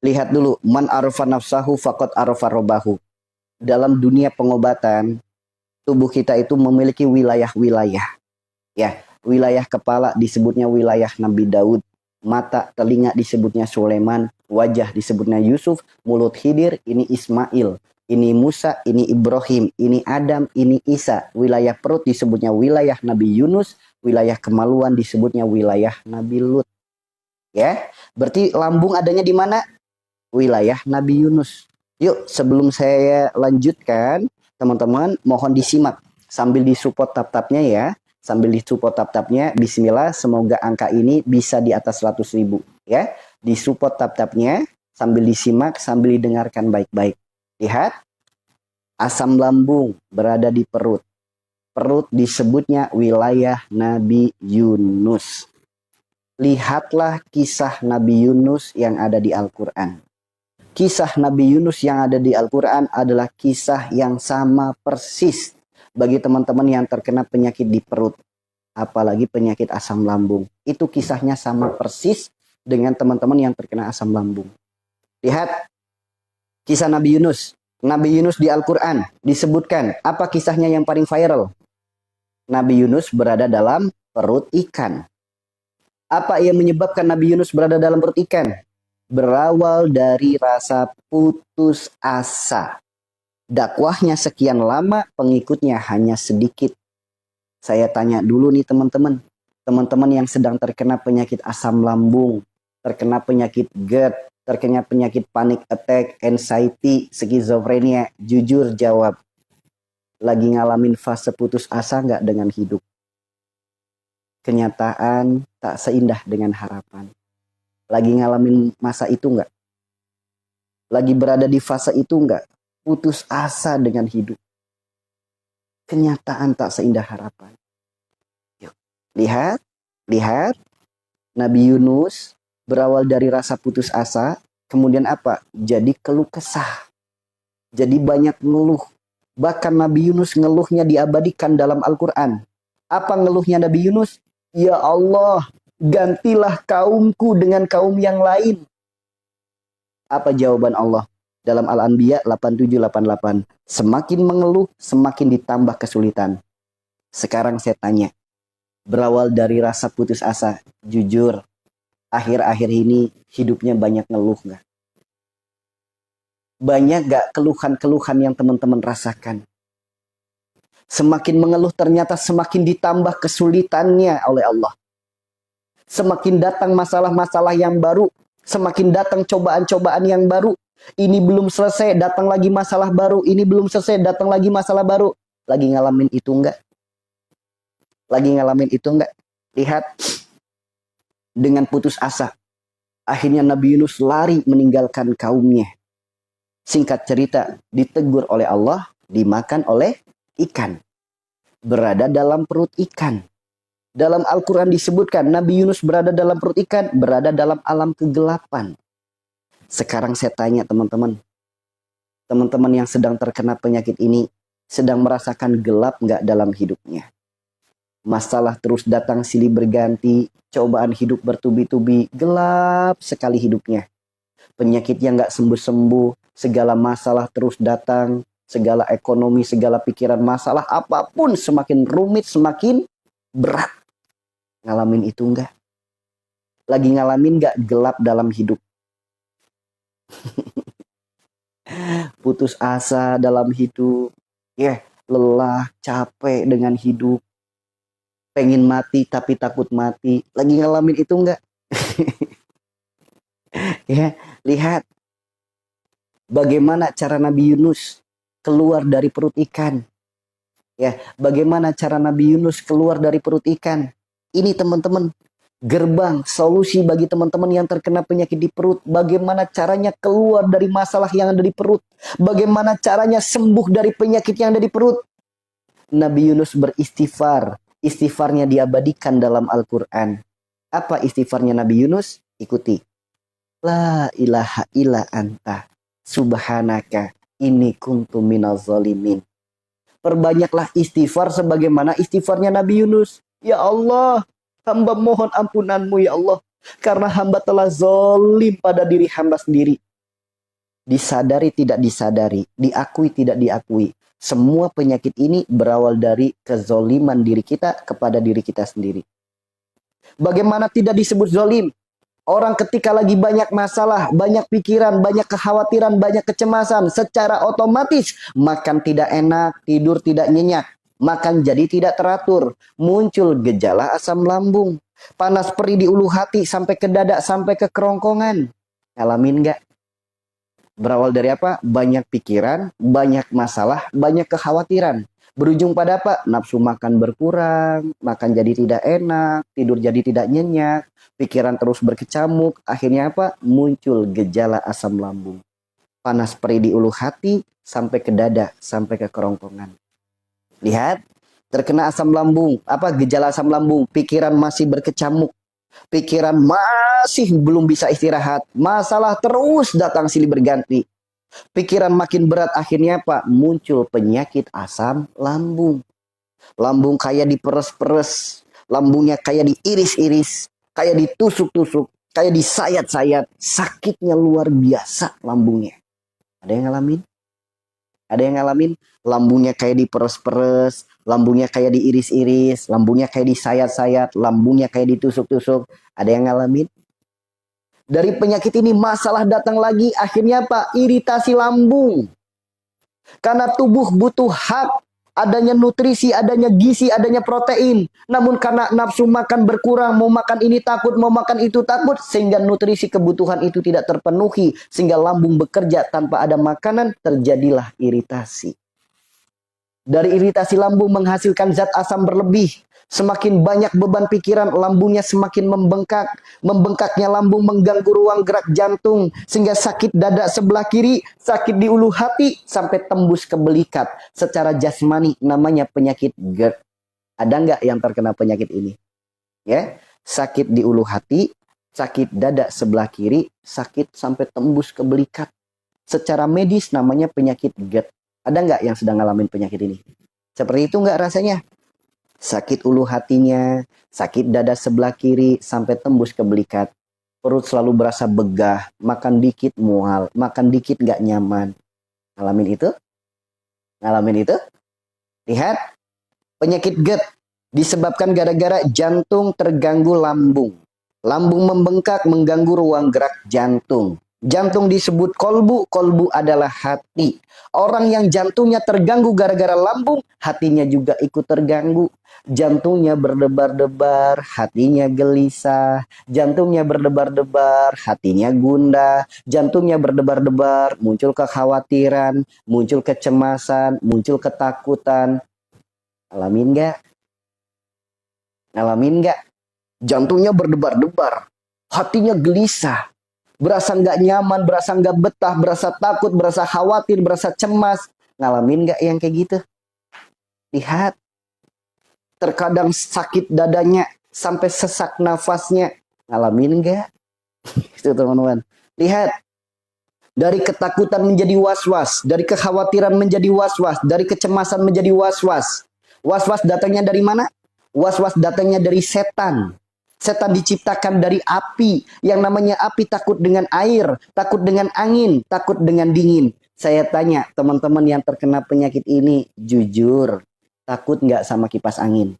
Lihat dulu, man arafa nafsahu faqad arafa robbahu. Dalam dunia pengobatan, tubuh kita itu memiliki wilayah-wilayah. Ya, wilayah kepala disebutnya wilayah Nabi Daud, mata, telinga disebutnya Sulaiman, wajah disebutnya Yusuf, mulut Khidir, ini Ismail, ini Musa, ini Ibrahim, ini Adam, ini Isa. Wilayah perut disebutnya wilayah Nabi Yunus, wilayah kemaluan disebutnya wilayah Nabi Lut. Ya, berarti lambung adanya di mana? Wilayah Nabi Yunus. Yuk, sebelum saya lanjutkan, teman-teman mohon disimak sambil disupport tab-tabnya ya. Sambil disupport tab-tabnya, bismillah, semoga angka ini bisa di atas 100.000 ya. Disupport tab-tabnya sambil disimak, sambil didengarkan baik-baik. Lihat, asam lambung berada di perut. Perut disebutnya wilayah Nabi Yunus. Lihatlah kisah Nabi Yunus yang ada di Al-Quran. Kisah Nabi Yunus yang ada di Al-Quran adalah kisah yang sama persis bagi teman-teman yang terkena penyakit di perut. Apalagi penyakit asam lambung. Itu kisahnya sama persis dengan teman-teman yang terkena asam lambung. Lihat kisah Nabi Yunus. Nabi Yunus di Al-Quran disebutkan. Apa kisahnya yang paling viral? Nabi Yunus berada dalam perut ikan. Apa yang menyebabkan Nabi Yunus berada dalam perut ikan? Berawal dari rasa putus asa. Dakwahnya sekian lama, pengikutnya hanya sedikit. Saya tanya dulu nih teman-teman. Teman-teman yang sedang terkena penyakit asam lambung, terkena penyakit GERD, terkena penyakit panic attack, anxiety, skizofrenia, jujur jawab. Lagi ngalamin fase putus asa nggak dengan hidup? Kenyataan tak seindah dengan harapan. Lagi ngalamin masa itu enggak? Lagi berada di fase itu enggak? Putus asa dengan hidup. Kenyataan tak seindah harapan. Yuk, lihat. Nabi Yunus berawal dari rasa putus asa. Kemudian apa? Jadi keluh kesah. Jadi banyak ngeluh. Bahkan Nabi Yunus ngeluhnya diabadikan dalam Al-Quran. Apa ngeluhnya Nabi Yunus? Ya Allah, gantilah kaumku dengan kaum yang lain. Apa jawaban Allah? Dalam Al-Anbiya 87-88. Semakin mengeluh, semakin ditambah kesulitan. Sekarang saya tanya. Berawal dari rasa putus asa. Jujur, akhir-akhir ini hidupnya banyak ngeluh gak? Banyak gak keluhan-keluhan yang teman-teman rasakan? Semakin mengeluh ternyata semakin ditambah kesulitannya oleh Allah. Semakin datang masalah-masalah yang baru. Semakin datang cobaan-cobaan yang baru. Ini belum selesai, datang lagi masalah baru. Ini belum selesai, datang lagi masalah baru. Lagi ngalamin itu enggak? Lagi ngalamin itu enggak? Lihat. Dengan putus asa. Akhirnya Nabi Yunus lari meninggalkan kaumnya. Singkat cerita, ditegur oleh Allah, dimakan oleh ikan. Berada dalam perut ikan. Dalam Al-Quran disebutkan Nabi Yunus berada dalam perut ikan, berada dalam alam kegelapan. Sekarang saya tanya teman-teman. Teman-teman yang sedang terkena penyakit ini, sedang merasakan gelap nggak dalam hidupnya? Masalah terus datang silih berganti, cobaan hidup bertubi-tubi, gelap sekali hidupnya. Penyakitnya nggak sembuh-sembuh, segala masalah terus datang, segala ekonomi, segala pikiran masalah, apapun semakin rumit, semakin berat. Ngalamin itu enggak? Lagi ngalamin enggak gelap dalam hidup? Putus asa dalam hidup. Lelah, capek dengan hidup. Pengen mati tapi takut mati. Lagi ngalamin itu enggak? Lihat. Bagaimana cara Nabi Yunus keluar dari perut ikan. Bagaimana cara Nabi Yunus keluar dari perut ikan. Ini teman-teman, gerbang solusi bagi teman-teman yang terkena penyakit di perut. Bagaimana caranya keluar dari masalah yang ada di perut. Bagaimana caranya sembuh dari penyakit yang ada di perut. Nabi Yunus beristighfar. Istighfarnya diabadikan dalam Al-Quran. Apa istighfarnya Nabi Yunus? Ikuti. La ilaha illa anta. Subhanaka inni kuntu minaz zalimin. Perbanyaklah istighfar sebagaimana istighfarnya Nabi Yunus. Ya Allah, hamba mohon ampunanmu ya Allah. Karena hamba telah zalim pada diri hamba sendiri. disadari tidak disadari, diakui tidak diakui. Semua penyakit ini berawal dari kezoliman diri kita kepada diri kita sendiri. Bagaimana tidak disebut zolim? Orang ketika lagi banyak masalah, banyak pikiran, banyak kekhawatiran, banyak kecemasan, secara otomatis makan tidak enak, tidur tidak nyenyak, makan jadi tidak teratur, muncul gejala asam lambung, panas perih di ulu hati sampai ke dada, sampai ke kerongkongan. Ngalamin nggak? Berawal dari apa? Banyak pikiran, banyak masalah, banyak kekhawatiran. Berujung pada apa? Nafsu makan berkurang, makan jadi tidak enak, tidur jadi tidak nyenyak, pikiran terus berkecamuk. Akhirnya apa? Muncul gejala asam lambung. Panas perih di ulu hati, sampai ke dada, sampai ke kerongkongan. Lihat, terkena asam lambung. Apa gejala asam lambung? Pikiran masih berkecamuk. Pikiran masih belum bisa istirahat. Masalah terus datang silih berganti. Pikiran makin berat, akhirnya apa? Muncul penyakit asam lambung. Lambung kayak diperes-peres. Lambungnya kayak diiris-iris. Kayak ditusuk-tusuk. Kayak disayat-sayat. Sakitnya luar biasa lambungnya. Ada yang ngalamin? Ada yang ngalamin? Lambungnya kayak diperes-peres. Lambungnya kayak diiris-iris. Lambungnya kayak disayat-sayat. Lambungnya kayak ditusuk-tusuk. Ada yang ngalamin? Dari penyakit ini masalah datang lagi, akhirnya apa? Iritasi lambung. Karena tubuh butuh hak adanya nutrisi, adanya gizi, adanya protein. Namun karena nafsu makan berkurang, mau makan ini takut, mau makan itu takut, sehingga nutrisi kebutuhan itu tidak terpenuhi, sehingga lambung bekerja tanpa ada makanan, terjadilah iritasi. Dari iritasi lambung menghasilkan zat asam berlebih. Semakin banyak beban pikiran, lambungnya semakin membengkak. Membengkaknya lambung mengganggu ruang gerak jantung. Sehingga sakit dada sebelah kiri, sakit di ulu hati, sampai tembus ke belikat. Secara jasmani namanya penyakit GERD. Ada nggak yang terkena penyakit ini? Ya, sakit di ulu hati, sakit dada sebelah kiri, sakit sampai tembus ke belikat. Secara medis namanya penyakit GERD. Ada nggak yang sedang ngalamin penyakit ini? Seperti itu nggak rasanya? Sakit ulu hatinya, sakit dada sebelah kiri, sampai tembus ke belikat. Perut selalu berasa begah, makan dikit mual, makan dikit nggak nyaman. Ngalamin itu? Ngalamin itu? Lihat, penyakit GERD disebabkan gara-gara jantung terganggu lambung. Lambung membengkak, mengganggu ruang gerak jantung. Jantung disebut kolbu, kolbu adalah hati. Orang yang jantungnya terganggu gara-gara lambung, hatinya juga ikut terganggu. Jantungnya berdebar-debar, hatinya gelisah. Jantungnya berdebar-debar, hatinya gundah. Jantungnya berdebar-debar, muncul kekhawatiran, muncul kecemasan, muncul ketakutan. Ngalamin nggak? Ngalamin nggak? Jantungnya berdebar-debar, hatinya gelisah. Berasa nggak nyaman, berasa nggak betah, berasa takut, berasa khawatir, berasa cemas. Ngalamin nggak yang kayak gitu? Lihat. Terkadang sakit dadanya sampai sesak nafasnya. Ngalamin nggak? Itu teman-teman. Lihat. Dari ketakutan menjadi was-was. Dari kekhawatiran menjadi was-was. Dari kecemasan menjadi was-was. Was-was datangnya dari mana? Was-was datangnya dari setan. Setan diciptakan dari api. Yang namanya api takut dengan air, takut dengan angin, takut dengan dingin. Saya tanya teman-teman yang terkena penyakit ini, jujur, takut nggak sama kipas angin?